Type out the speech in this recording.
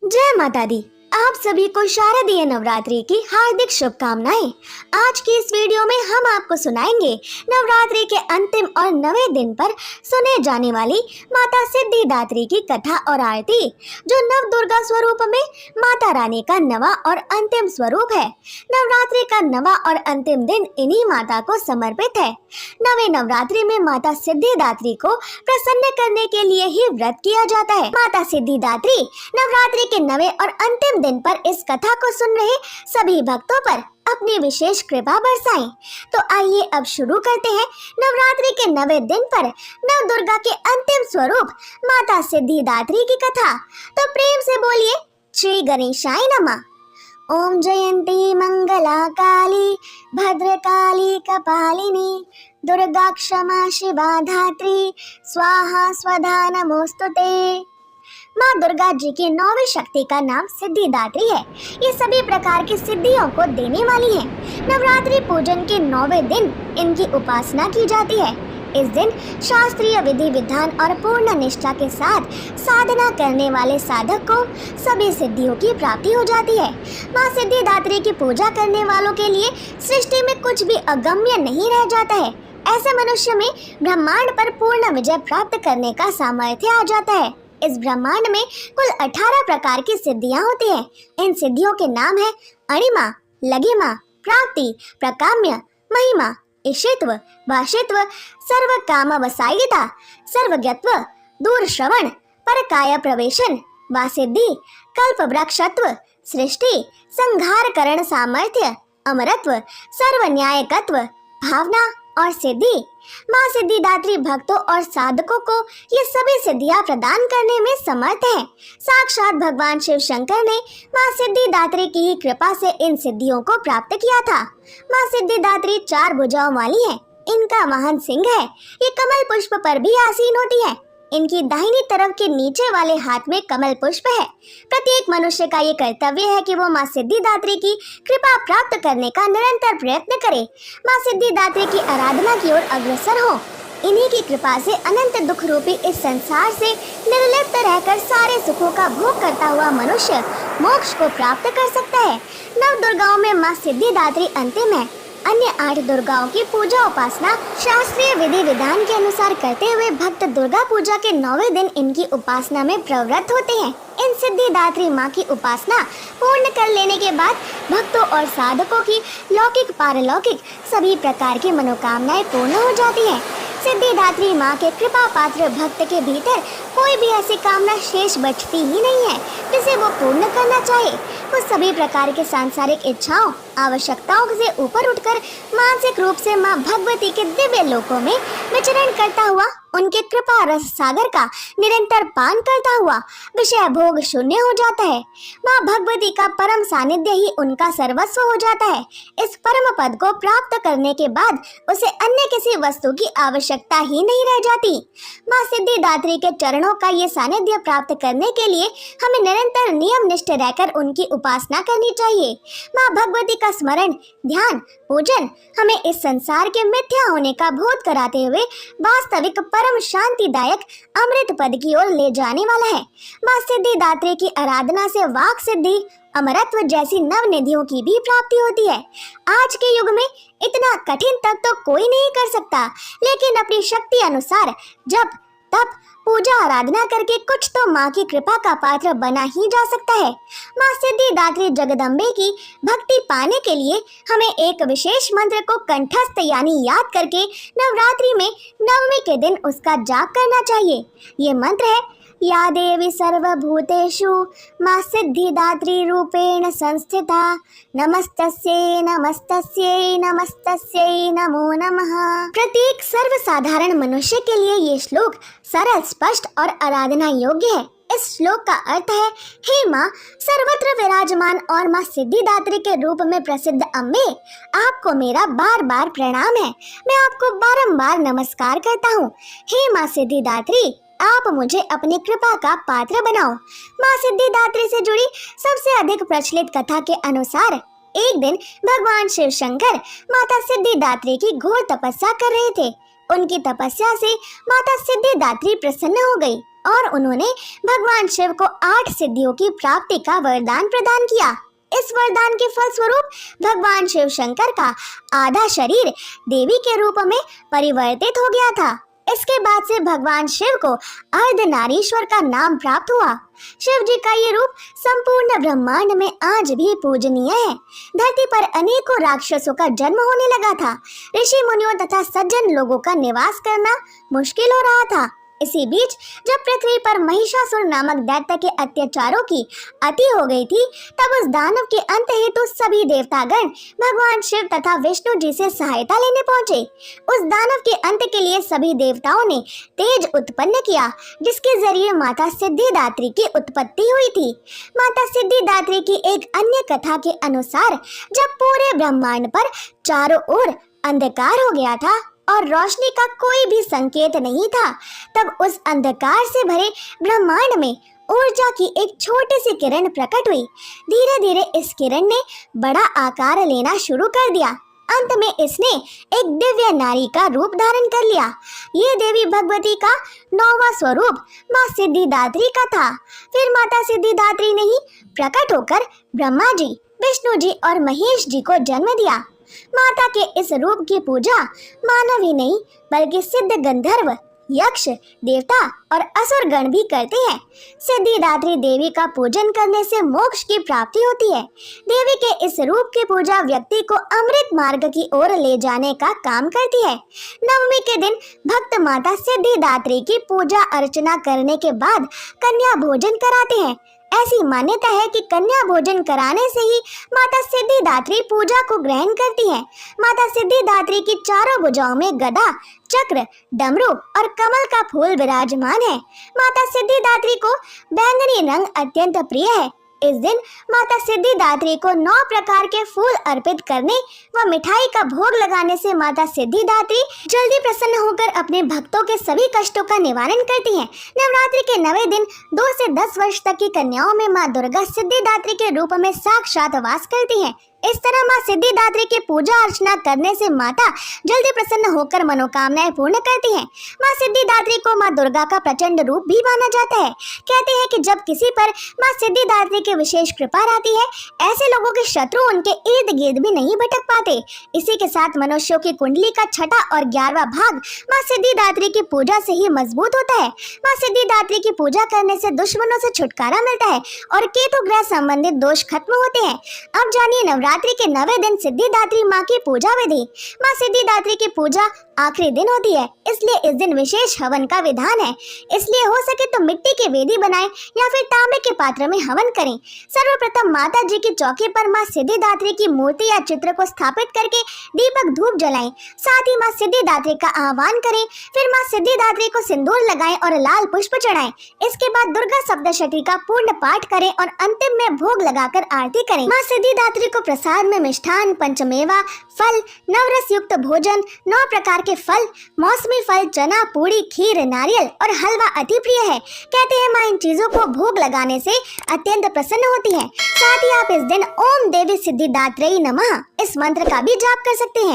जय माता दी। आप सभी को शारदीय नवरात्रि की हार्दिक शुभकामनाएं। आज की इस वीडियो में हम आपको सुनाएंगे नवरात्रि के अंतिम और 9वें दिन पर सुने जाने वाली माता सिद्धिदात्री की कथा और आरती, जो नव दुर्गा स्वरूप में माता रानी का नवा और अंतिम स्वरूप है। नवरात्रि का नवा और अंतिम दिन इन्हीं माता को समर्पित है। नवे नवरात्रि में माता सिद्धिदात्री को प्रसन्न करने के लिए ही व्रत किया जाता है। माता सिद्धिदात्री नवरात्रि के नवे और अंतिम दिन पर इस कथा को सुन रहे सभी भक्तों पर अपनी विशेष कृपा बरसाएं। तो आइए अब शुरू करते हैं नवरात्रि के 9वें दिन पर नव दुर्गा के अंतिम स्वरूप माता सिद्धिदात्री की कथा। तो प्रेम से बोलिए श्री गणेशाय नमः। ओम जयंती मंगला काली भद्रकाली कपालिनी दुर्गा क्षमा शिवा धात्री स्वाहा स्वधा नमोस्तुते। माँ दुर्गा जी की 9वीं शक्ति का नाम सिद्धिदात्री है। ये सभी प्रकार की सिद्धियों को देने वाली है। नवरात्रि पूजन के 9वें दिन इनकी उपासना की जाती है। इस दिन शास्त्रीय विधि विधान और पूर्ण निष्ठा के साथ साधना करने वाले साधक को सभी सिद्धियों की प्राप्ति हो जाती है। माँ सिद्धिदात्री की पूजा करने वालों के लिए सृष्टि में कुछ भी अगम्य नहीं रह जाता है। ऐसे मनुष्य में ब्रह्मांड पर पूर्ण विजय प्राप्त करने का सामर्थ्य आ जाता है। इस ब्रह्मांड में कुल 18 प्रकार की सिद्धियां होती हैं। इन सिद्धियों के नाम है अणिमा, लघिमा, प्राप्ति, प्रकाम्य, महिमा, ईशित्व, भाषित्व, सर्व काम वसायिता, सर्वज्ञत्व, दूर श्रवण, परकाय प्रवेशन, वासिद्धि, कल्प वृक्षत्व, सृष्टि, संहार करण सामर्थ्य, अमरत्व, सर्व न्यायकत्व, भावना और सिद्धि। माँ सिद्धिदात्री भक्तों और साधकों को ये सभी सिद्धियां प्रदान करने में समर्थ है। साक्षात भगवान शिव शंकर ने माँ सिद्धिदात्री की ही कृपा से इन सिद्धियों को प्राप्त किया था। माँ सिद्धिदात्री 4 भुजाओं वाली है। इनका वाहन सिंह है। ये कमल पुष्प पर भी आसीन होती है। इनकी दाहिनी तरफ के नीचे वाले हाथ में कमल पुष्प है। प्रत्येक मनुष्य का ये कर्तव्य है कि वो माँ सिद्धिदात्री की कृपा प्राप्त करने का निरंतर प्रयत्न करे। माँ सिद्धिदात्री की आराधना की ओर अग्रसर हो। इन्हीं की कृपा से अनंत दुख रूपी इस संसार से निर्लिप्त रहकर सारे सुखों का भोग करता हुआ मनुष्य मोक्ष को प्राप्त कर सकता है। 9 दुर्गाओं में माँ सिद्धिदात्री अंतिम है। अन्य 8 दुर्गाओं की पूजा उपासना शास्त्रीय विधि विधान के अनुसार करते हुए भक्त दुर्गा पूजा के 9वें दिन इनकी उपासना में प्रवृत्त होते हैं। इन सिद्धिदात्री माँ की उपासना पूर्ण कर लेने के बाद भक्तों और साधकों की लौकिक पारलौकिक सभी प्रकार की मनोकामनाएं पूर्ण हो जाती हैं। सिद्धिदात्री माँ के कृपा पात्र भक्त के भीतर कोई भी ऐसी कामना शेष बचती ही नहीं है जिसे वो पूर्ण करना चाहे। वो सभी प्रकार के सांसारिक इच्छाओं आवश्यकताओं से ऊपर उठकर मानसिक रूप से माँ भगवती के दिव्य लोकों में विचरण करता हुआ उनके कृपा रस सागर का निरंतर पान करता हुआ विषय भोग शून्य हो जाता है। माँ भगवती का परम सानिध्य ही उनका सर्वस्व हो जाता है। इस परम पद को प्राप्त करने के बाद उसे अन्य किसी वस्तु की आवश्यकता ही नहीं रह जाती। माँ सिद्धिदात्री के चरणों का ये सानिध्य प्राप्त करने के लिए हमें निरंतर नियम निष्ठ रहकर उनकी उपासना करनी चाहिए। माँ भगवती का स्मरण, ध्यान, पूजन हमें इस संसार के मिथ्या होने का बोध कराते हुए वास्तविक परम शांतिदायक अमृत पद की ओर ले जाने वाला है। माँ सिद्धिदात्री की आराधना से वाक सिद्धि, अमरत्व जैसी नव निधियों की भी प्राप्ति होती है। आज के युग में इतना कठिन तप तो कोई नहीं कर सकता, लेकिन अपनी शक्ति अनुसार जब तप पूजा आराधना करके कुछ तो माँ की कृपा का पात्र बना ही जा सकता है। माँ सिद्धिदात्री जगदम्बे की भक्ति पाने के लिए हमें एक विशेष मंत्र को कंठस्थ यानी याद करके नवरात्रि में 9वें के दिन उसका जाप करना चाहिए। ये मंत्र है या देवी सर्वभूतेषु माँ सिद्धिदात्री रूपेण संस्थिता नमस्तस्यै नमस्तस्यै नमस्तस्यै नमो नमः। प्रत्येक सर्वसाधारण मनुष्य के लिए ये श्लोक सरल, स्पष्ट और आराधना योग्य है। इस श्लोक का अर्थ है, हे माँ सर्वत्र विराजमान और माँ सिद्धिदात्री के रूप में प्रसिद्ध अम्बे, आपको मेरा बार बार प्रणाम है। मैं आपको बारंबार नमस्कार करता हूँ। हे माँ सिद्धिदात्री, आप मुझे अपनी कृपा का पात्र बनाओ। माँ सिद्धिदात्री से जुड़ी सबसे अधिक प्रचलित कथा के अनुसार एक दिन भगवान शिव शंकर माता सिद्धिदात्री की घोर तपस्या कर रहे थे। उनकी तपस्या से माता सिद्धिदात्री प्रसन्न हो गई। और उन्होंने भगवान शिव को 8 सिद्धियों की प्राप्ति का वरदान प्रदान किया। इस वरदान के फलस्वरूप भगवान शिव शंकर का आधा शरीर देवी के रूप में परिवर्तित हो गया था। इसके बाद से भगवान शिव को अर्धनारीश्वर का नाम प्राप्त हुआ। शिव जी का ये रूप संपूर्ण ब्रह्मांड में आज भी पूजनीय है। धरती पर अनेकों राक्षसों का जन्म होने लगा था। ऋषि मुनियों तथा सज्जन लोगों का निवास करना मुश्किल हो रहा था। इसी बीच जब पृथ्वी पर महिषासुर नामक दैत्य के अत्याचारों की अति हो गई थी, तब उस दानव के अंत हेतु सभी देवतागण भगवान शिव तथा विष्णु जी से सहायता लेने पहुंचे। उस दानव के अंत के लिए सभी देवताओं ने तेज उत्पन्न किया, जिसके जरिए माता सिद्धिदात्री की उत्पत्ति हुई थी। माता सिद्धिदात्री की एक अन्य कथा के अनुसार जब पूरे ब्रह्मांड पर चारों ओर अंधकार हो गया था और रोशनी का कोई भी संकेत नहीं था, तब उस अंधकार से भरे ब्रह्मांड में ऊर्जा की एक छोटी सी किरण प्रकट हुई। धीरे धीरे इस किरण ने बड़ा आकार लेना शुरू कर दिया। अंत में इसने एक दिव्य नारी का रूप धारण कर लिया। ये देवी भगवती का 9वां स्वरूप माँ सिद्धिदात्री का था। फिर माता सिद्धिदात्री ने ही प्रकट होकर ब्रह्मा जी, विष्णु जी और महेश जी को जन्म दिया। माता के इस रूप की पूजा मानव ही नहीं बल्कि सिद्ध गंधर्व, यक्ष, देवता और असुर गण भी करते हैं। सिद्धिदात्री देवी का पूजन करने से मोक्ष की प्राप्ति होती है। देवी के इस रूप की पूजा व्यक्ति को अमृत मार्ग की ओर ले जाने का काम करती है। नवमी के दिन भक्त माता सिद्धिदात्री की पूजा अर्चना करने के बाद कन्या भोजन कराते हैं। ऐसी मान्यता है कि कन्या भोजन कराने से ही माता सिद्धिदात्री पूजा को ग्रहण करती है। माता सिद्धिदात्री की चारों भुजाओं में गदा, चक्र, डमरू और कमल का फूल विराजमान है। माता सिद्धिदात्री को बैंगनी रंग अत्यंत प्रिय है। इस दिन माता सिद्धिदात्री को 9 प्रकार के फूल अर्पित करने व मिठाई का भोग लगाने से माता सिद्धिदात्री जल्दी प्रसन्न होकर अपने भक्तों के सभी कष्टों का निवारण करती हैं। नवरात्रि के 9वें दिन 2 से 10 वर्ष तक की कन्याओं में माँ दुर्गा सिद्धिदात्री के रूप में साक्षात वास करती हैं। इस तरह माँ सिद्धिदात्री की पूजा अर्चना करने से माता जल्दी प्रसन्न होकर मनोकामनाएं पूर्ण करती हैं। माँ सिद्धिदात्री को माँ दुर्गा का प्रचंड रूप भी माना जाता है। कहते हैं कि जब किसी पर माँ सिद्धिदात्री की विशेष कृपा रहती है, ऐसे लोगों के शत्रु उनके इर्द गिर्द भी नहीं भटक पाते। इसी के साथ मनुष्यों की कुंडली का 6ठा और 11वां भाग माँ सिद्धिदात्री की पूजा से ही मजबूत होता है। माँ सिद्धिदात्री की पूजा करने से दुश्मनों से छुटकारा मिलता है और केतु ग्रह संबंधित दोष खत्म होते हैं। अब जानिए नवरात्रि के 9वें दिन सिद्धिदात्री माँ की पूजा विधि। माँ सिद्धिदात्री की पूजा आखिरी दिन होती है, इसलिए इस दिन विशेष हवन का विधान है। इसलिए हो सके तो मिट्टी की वेदी बनाएं या फिर तांबे के पात्र में हवन करें। सर्वप्रथम माता जी की चौकी पर माँ सिद्धिदात्री की मूर्ति या चित्र को स्थापित करके दीपक धूप जलाएं। साथ ही माँ सिद्धिदात्री का आह्वान करें। फिर माँ सिद्धिदात्री को सिंदूर लगाएं और लाल पुष्प चढ़ाएं। इसके बाद दुर्गा सप्तशती का पूर्ण पाठ करें और अंतिम में भोग लगाकर आरती करें। माँ सिद्धिदात्री को प्रसाद में मिष्ठान, पंचमेवा, फल, नवरस युक्त भोजन, 9 प्रकार के फल, मौसमी फल, चना, पूरी, खीर, नारियल और हलवा अति प्रिय है। कहते हैं माँ इन चीजों को भोग लगाने से अत्यंत प्रसन्न होती है। साथ ही आप इस दिन ओम देवी सिद्धिदात्री नमः इस मंत्र का भी जाप कर सकते हैं।